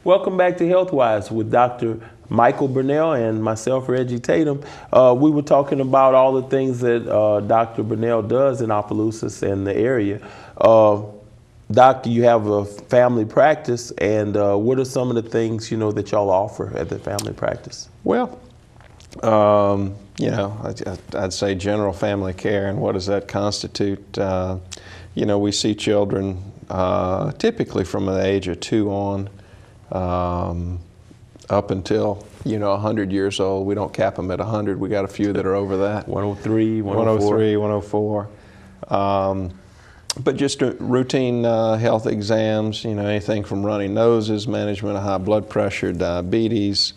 Welcome back to Healthwise with Dr. Michael Burnell and myself, Reggie Tatum. We were talking about all the things that Dr. Burnell does in Opelousas and the area. Doctor, you have a family practice, and what are some of the things that y'all offer at the family practice? Well, I'd say general family care, and what does that constitute? We see children typically from the age of 2 on up until 100 years old. We don't cap them at 100. We got a few that are over that. 103, 104. 104. But just routine health exams, anything from runny noses, management of high blood pressure, diabetes,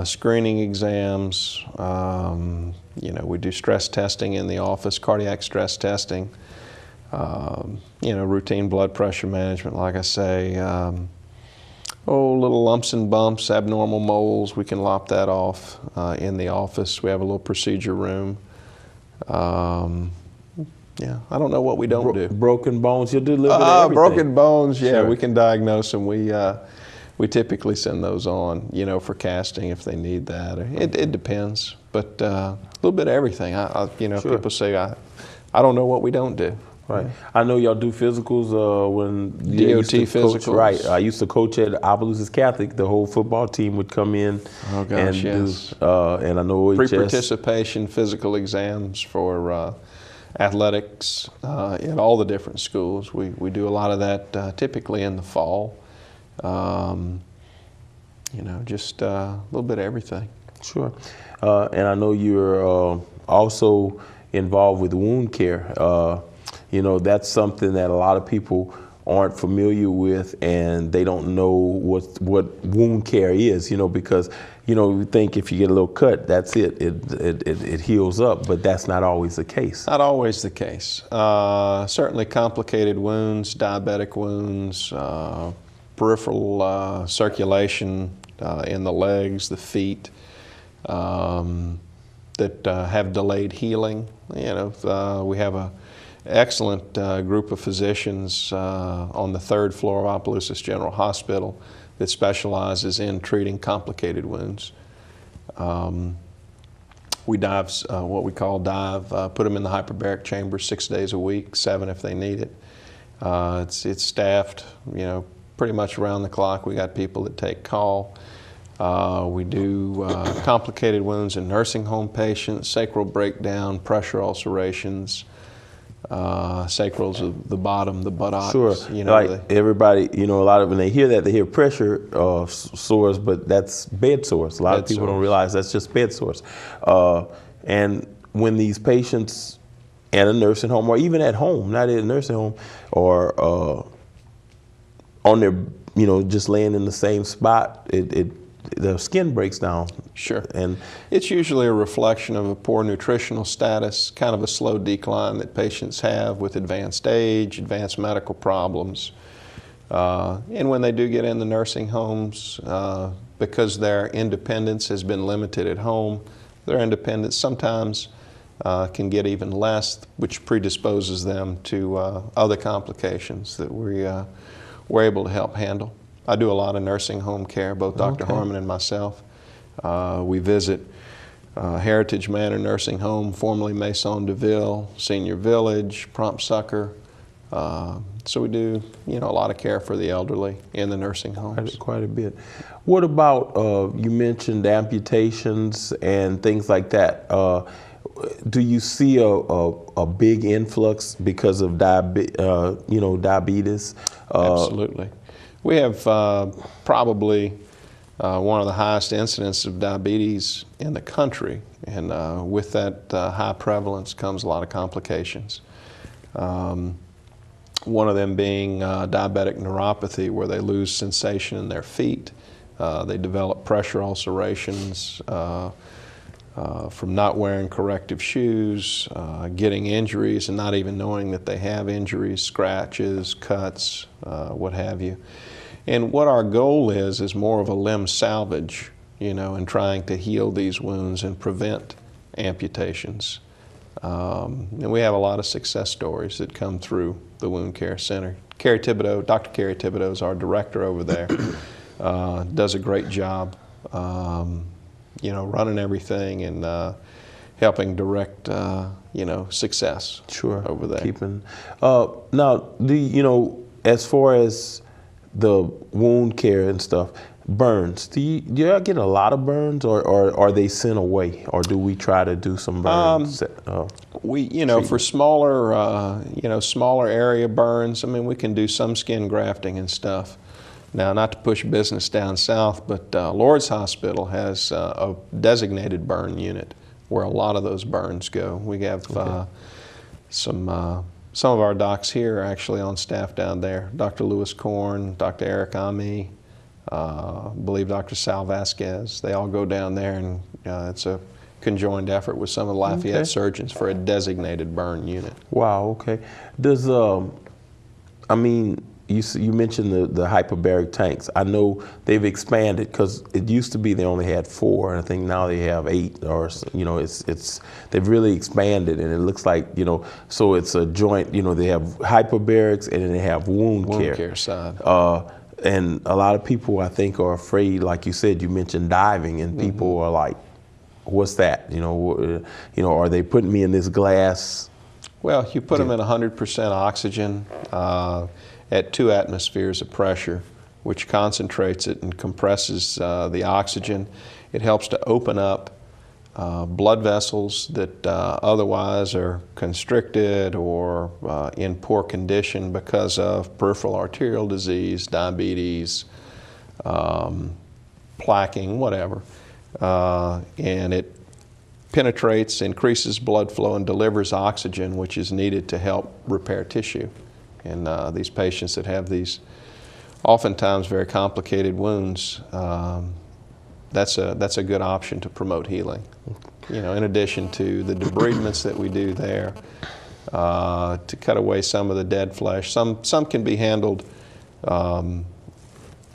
screening exams. We do stress testing in the office, cardiac stress testing, routine blood pressure management, like I say. Little lumps and bumps, abnormal moles, we can lop that off in the office. We have a little procedure room. I don't know what we don't do. Broken bones, you'll deliver everything. Broken bones, yeah, Sure. We can diagnose them. We typically send those on, for casting if they need that. It depends, but a little bit of everything. Sure. People say, I don't know what we don't do. Right. I know y'all do physicals when DOT physicals. Right. I used to coach at Opelousas Catholic. The whole football team would come in and yes. do, and I know pre-participation physical exams for athletics in all the different schools. We do a lot of that typically in the fall. Just a little bit of everything. Sure. And I know you're also involved with wound care. That's something that a lot of people aren't familiar with, and they don't know what wound care is, because you think if you get a little cut, that's it. It heals up, but that's not always the case. Not always the case. Certainly complicated wounds, diabetic wounds, peripheral circulation in the legs, the feet, that have delayed healing. We have a excellent group of physicians on the 3rd floor of Opelousas General Hospital that specializes in treating complicated wounds. We dive, what we call dive, put them in the hyperbaric chamber 6 days a week, 7 if they need it. It's staffed, pretty much around the clock. We got people that take call. We do complicated wounds in nursing home patients, sacral breakdown, pressure ulcerations, sacrals of the bottom, the buttocks. Sure. Everybody, a lot of when they hear that, they hear pressure sores, but that's bed sores. A lot of people don't realize that's just bed sores. And when these patients at a nursing home, or even at home, not at a nursing home, or on their, just laying in the same spot, the skin breaks down. Sure. And it's usually a reflection of a poor nutritional status, kind of a slow decline that patients have with advanced age, advanced medical problems. And when they do get in the nursing homes, because their independence has been limited at home, their independence sometimes can get even less, which predisposes them to other complications that we're able to help handle. I do a lot of nursing home care, both Dr. Harmon and myself. We visit Heritage Manor Nursing Home, formerly Maison de Ville, Senior Village, Prompt Succor. So we do, a lot of care for the elderly in the nursing homes. Quite a bit. What about, you mentioned amputations and things like that. Do you see a big influx because of diabetes? Absolutely. We have probably one of the highest incidents of diabetes in the country, and with that high prevalence comes a lot of complications. One of them being diabetic neuropathy, where they lose sensation in their feet. They develop pressure ulcerations from not wearing corrective shoes, getting injuries and not even knowing that they have injuries, scratches, cuts, what have you. And what our goal is more of a limb salvage, in trying to heal these wounds and prevent amputations. And we have a lot of success stories that come through the Wound Care Center. Dr. Carrie Thibodeau is our director over there. does a great job, you know, running everything and helping direct, you know, success. Sure. Over there. Keeping. Now, you know, as far as the wound care and stuff, burns. Do you get a lot of burns, or are they sent away, or do we try to do some burns? We, you know, for smaller, you know, smaller area burns, I mean, we can do some skin grafting and stuff. Now, not to push business down south, but Lourdes Hospital has a designated burn unit where a lot of those burns go. We have some of our docs here are actually on staff down there. Dr. Lewis Korn, Dr. Eric Ami, I believe Dr. Sal Vasquez. They all go down there, and it's a conjoined effort with some of the Lafayette surgeons for a designated burn unit. Wow. Okay. Does I mean, you mentioned the hyperbaric tanks. I know they've expanded, because it used to be they only had 4, and I think now they have 8, or, you know, they've really expanded, and it looks like, you know, so it's a joint, you know, they have hyperbarics and then they have wound care side. And a lot of people, I think, are afraid, like you said, you mentioned diving, and people are like, what's that? You know, are they putting me in this glass? Well, you put them in 100% oxygen at 2 atmospheres of pressure, which concentrates it and compresses the oxygen. It helps to open up blood vessels that otherwise are constricted or in poor condition because of peripheral arterial disease, diabetes, plaquing, whatever. And it penetrates, increases blood flow, and delivers oxygen, which is needed to help repair tissue. And these patients that have these oftentimes very complicated wounds, that's a good option to promote healing. You know, in addition to the debridements that we do there, to cut away some of the dead flesh. Some can be handled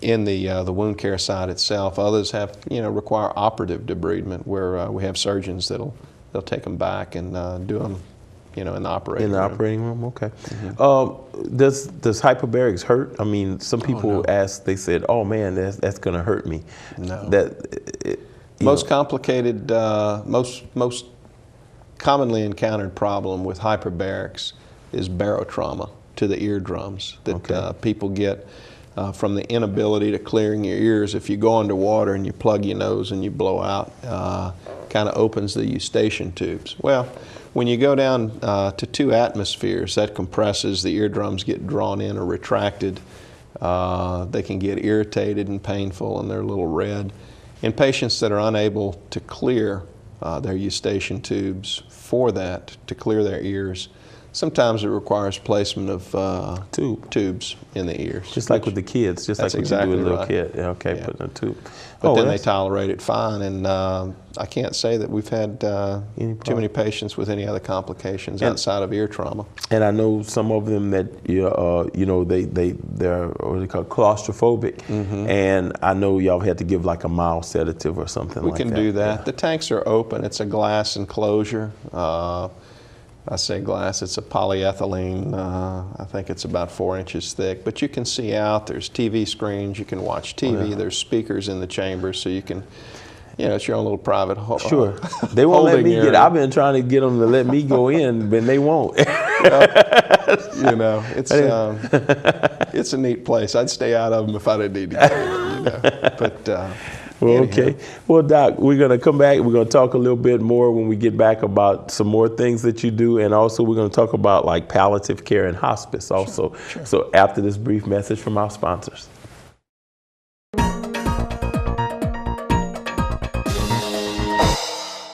in the wound care side itself. Others have, you know, require operative debridement, where we have surgeons they'll take them back and do them, you know, in the operating room. In the operating room, okay. Does hyperbarics hurt? I mean, some people ask, they said, "Oh man, that's going to hurt me." No. Most complicated, most commonly encountered problem with hyperbarics is barotrauma to the eardrums that people get from the inability to clearing your ears. If you go underwater and you plug your nose and you blow out, kind of opens the eustachian tubes. Well, when you go down to 2 atmospheres, that compresses, the eardrums get drawn in or retracted. They can get irritated and painful, and they're a little red. In patients that are unable to clear their eustachian tubes for that, to clear their ears, sometimes it requires placement of tubes in the ears. Just like with the kids, just like what you do with a little kid. Yeah, okay, putting a tube. But then they tolerate it fine, and I can't say that we've had too many patients with any other complications outside of ear trauma. And I know some of them that you know, they're what they call claustrophobic, and I know y'all had to give like a mild sedative or something like that. We can do that. Yeah. The tanks are open. It's a glass enclosure. I say glass, it's a polyethylene, I think it's about 4 inches thick, but you can see out, there's TV screens, you can watch TV, there's speakers in the chamber, so you can, you know, it's your own little private Sure. They won't let me get, I've been trying to get them to let me go in, but they won't. You know, it's a neat place. I'd stay out of them if I didn't need to get in, you know, but well, okay. Well, Doc, we're going to come back. We're going to talk a little bit more when we get back about some more things that you do, and also we're going to talk about like palliative care and hospice also. Sure. So after this brief message from our sponsors.